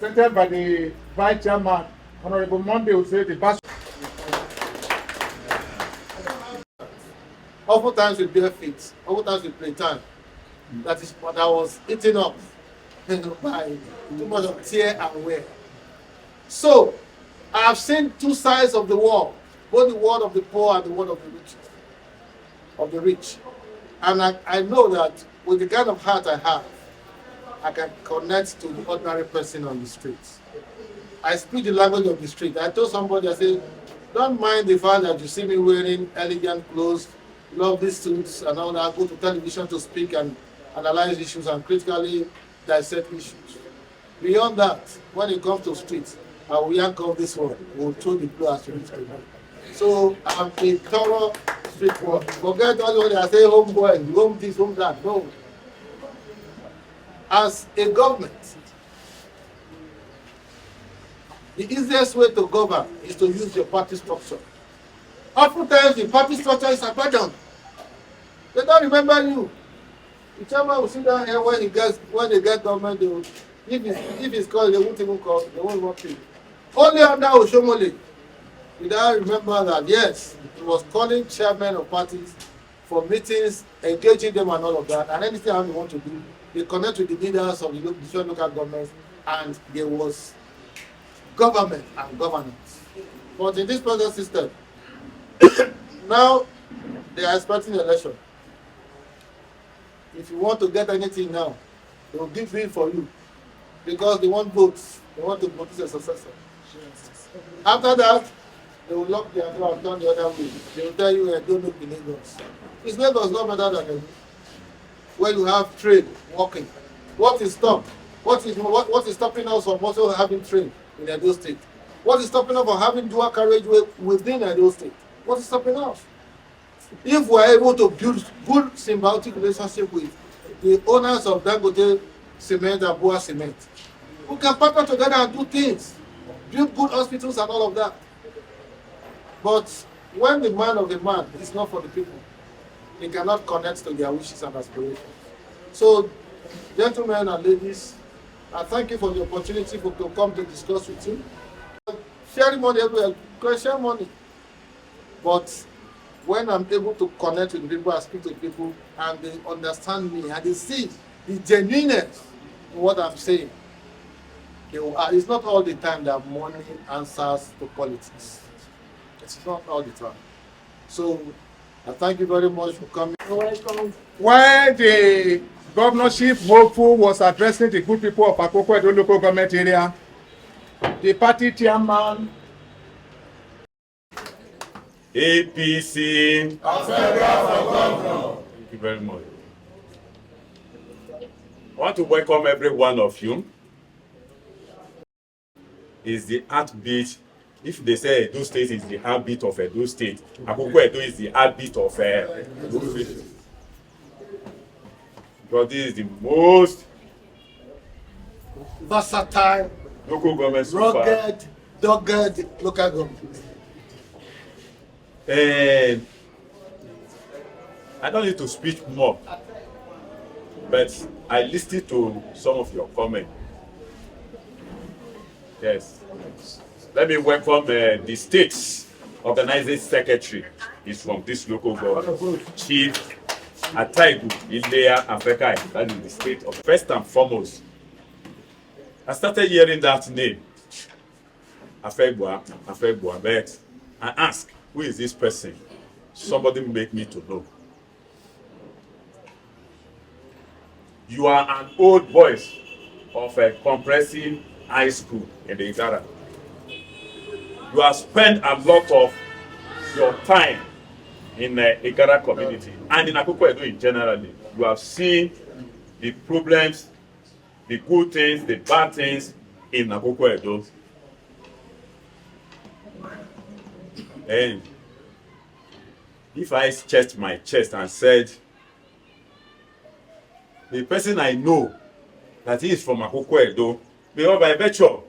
Presented by the Vice Chairman, Honorable Monday, who said the past. Oftentimes with bare feet, oftentimes with playtime. That is what I was eaten up by too much of tear and wear. So I have seen two sides of the world, both the world of the poor and the world of the rich. And I know that with the kind of heart I have, I can connect to the ordinary person on the streets. I speak the language of the street. I told somebody, I said, don't mind the fact that you see me wearing elegant clothes, lovely suits, and all that. I go to television to speak and analyze issues and critically dissect issues. Beyond that, when it comes to streets, I will yank off this one. We'll throw the blue as street. So I'm a thorough street worker. Forget all what I say, homeboy, home this, home that. No. As a government, the easiest way to govern is to use your party structure. Oftentimes, the party structure is abandoned. They don't remember you. The chairman will sit down here when they get government, they will, if it's called, they won't even call, they won't work it. Only under Oshomole, did I remember that, yes, he was calling chairmen of parties for meetings, engaging them and all of that, and anything they want to do, they connect with the leaders of the different local governments, and there was government and governance. But in this present system, now they are expecting election. If you want to get anything now, they will give in for you because they want votes. They want to produce a successor. After that, they will lock their door and turn the other way. They will tell you, don't look in Lagos. Is Lagos not better than Lagos? Where you have trade working. What is stopped? What is stopping us from also having trade in Edo State? What is stopping us from having dual carriageway within Edo State? What is stopping us? If we are able to build good symbiotic relationship with the owners of Dangote Cement and Boa Cement, we can partner together and do things, build good hospitals and all of that. But when the man of the man is not for the people, he cannot connect to their wishes and aspirations. So, gentlemen and ladies, I thank you for the opportunity to come to discuss with you. Sharing money everywhere, share money. But when I'm able to connect with people, I speak to people, and they understand me, and they see the genuineness in what I'm saying. It's not all the time that money answers to politics. It's not all the time. So, I thank you very much for coming. Welcome. While the governorship hopeful was addressing the good people of Akoko-Edo local government area, the party chairman, APC. Thank you very much. I want to welcome every one of you. Is the heartbeat. If they say Edo State is the heartbeat of Edo State, Akoko-Edo is the heartbeat of Edo State. Because this is the most versatile, local government, rugged, dogged local government. And I don't need to speak more, but I listened to some of your comments. Yes. Let me welcome the state's organizing secretary. Is from this local government, Chief Ataigu Ilea Africa. That is the state of. First and foremost, I started hearing that name, Afegbua, but I asked, who is this person? Somebody make me to know. You are an old voice of a comprehensive high school in the Igara. You have spent a lot of your time in the Igara community and in Akoko-Edo in generally. You have seen the problems, the good things, the bad things in Akoko-Edo. And if I checked my chest and said, the person I know that he is from Akoko-Edo, because by virtue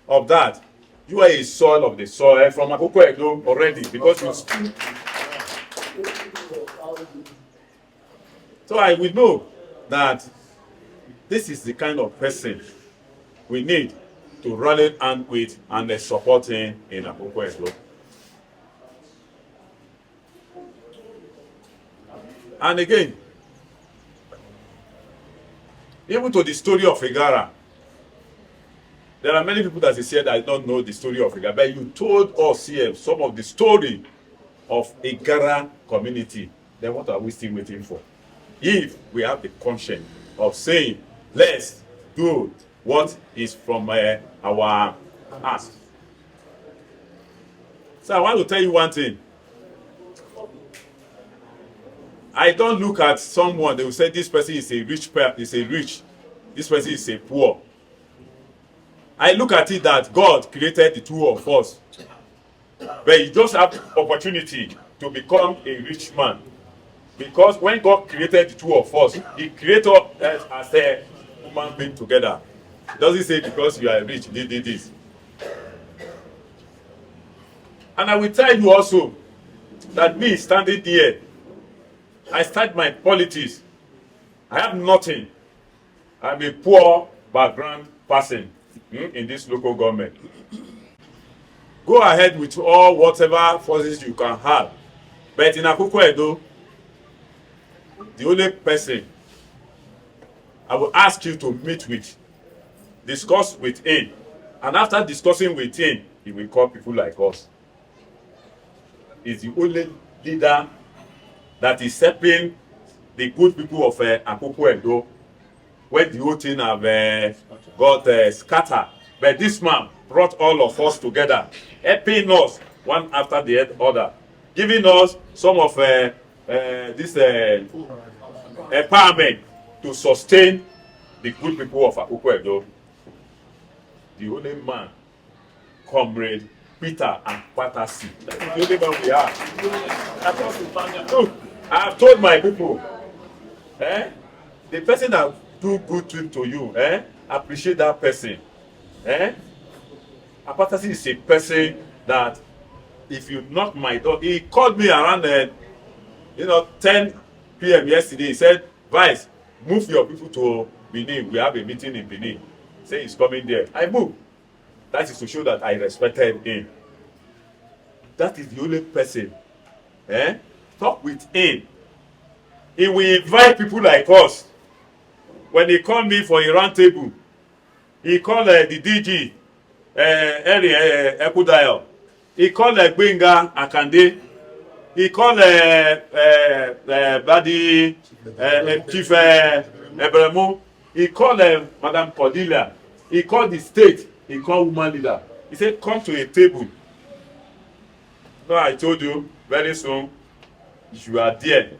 of that, you are a soil of the soil from Akoko-Edo already, because you speak. So I will know that this is the kind of person we need to rally hand with and support him in Akoko-Edo. And again, even to the story of Igara, there are many people that is here that don't know the story of Igara, but you told us here some of the story of Igara community. Then what are we still waiting for? If we have the conscience of saying, let's do what is from our heart. So I want to tell you one thing. I don't look at someone, they will say this person is a rich, this person is a poor. I look at it that God created the two of us. But you just have the opportunity to become a rich man. Because when God created the two of us, He created us as a human being together. It doesn't say because you are rich, they did this. And I will tell you also that me standing here, I start my politics. I have nothing. I'm a poor background person in this local government. Go ahead with all whatever forces you can have. But in Akoko-Edo, the only person I will ask you to meet with, discuss with him. And after discussing with him, he will call people like us. He's the only leader that is helping the good people of Akoko-Edo when the whole thing have got scattered. But this man brought all of us together, helping us one after the other, giving us some of this empowerment to sustain the good people of Akoko-Edo. The only man, Comrade Peter and Patasi. That's the only man we have. Look, I have told my people, the person that do good thing to you, appreciate that person. Apatasi is a person that if you knock my door, he called me around 10 p.m. yesterday. He said, Vice, move your people to Benin. We have a meeting in Benin. Say he's coming there. I moved. That is to show that I respected him. That is the only person. Talk with him. He will invite people like us. When he called me for a round table, he called the DG, Eri Ekudayo. He called Gbenga Akande. He called Badi Chief Ebremu. He called Madam Cordelia. He called the state. He called woman leader. He said, come to a table. No, I told you, very soon, you are there.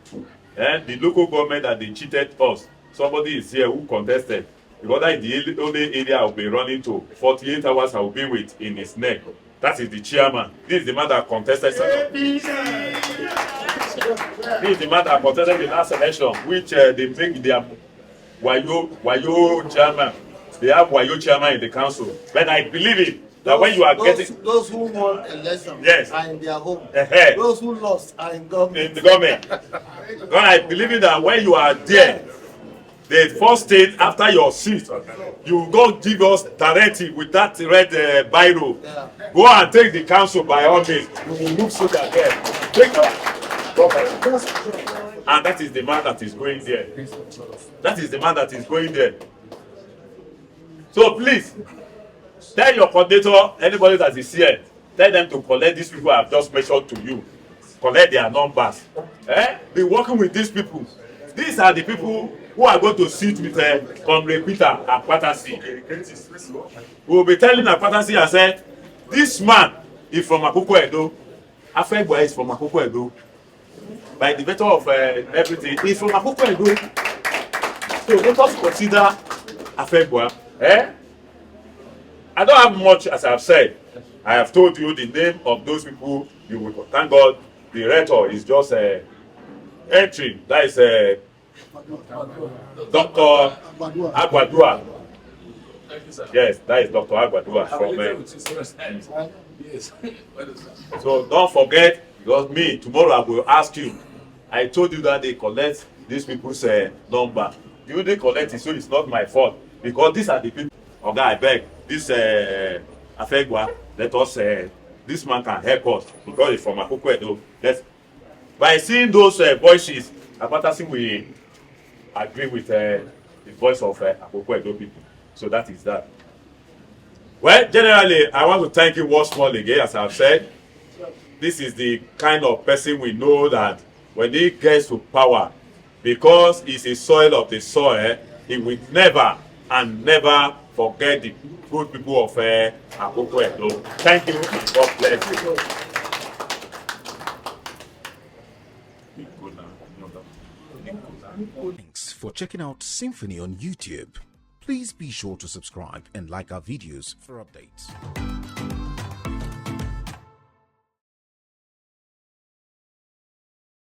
The local government that they cheated us. Somebody is here who contested. Because that is the only area I will be running to. 48 hours I will be with in his neck. That is the chairman. This is the man that contested. This is the man that contested the last election, which they make their Wayo chairman. They have Wayo chairman in the council. But I believe it. That when you are getting those who won election are in their home. Those who lost are in government. In the government. God, I believe it that when you are there, the first thing after your seat, you go give us directive with that red biro. Yeah. Go and take the council by all means. We will move so that there. Take that. And that is the man that is going there. That is the man that is going there. So please, tell your coordinator, anybody that is here, tell them to collect these people I have just mentioned to you. Collect their numbers. Be working with these people. These are the people who are going to sit with Comrade Peter and Patasi. We will be telling Patasi, I said, this man is from Akoko-Edo. Afegbua is from Akoko-Edo. By the virtue of everything, he's from Akoko-Edo. So let us consider Afegbua. I don't have much, as I have said. I have told you the name of those people you will. Thank God, the rector is just entering. That is Dr. Agwadua. Yes, that is Dr. Agwadua from. So don't forget, because me tomorrow I will ask you. I told you that they collect these people's number. You they collect it, so it's not my fault, because these are the people. Okay, I beg. this Afegbua, let us this man can help us because he's from Akoko-Edo. By seeing those voices, Abatasi will agree with the voice of Akoko-Edo people. So that is that. Well, generally, I want to thank you once more again, as I've said. This is the kind of person we know that when he gets to power, because he's a soil of the soil, he will never and never forget the good people of Akoko-Edo. Thank you and God bless you. Thanks for checking out SYMFONI on YouTube. Please be sure to subscribe and like our videos for updates.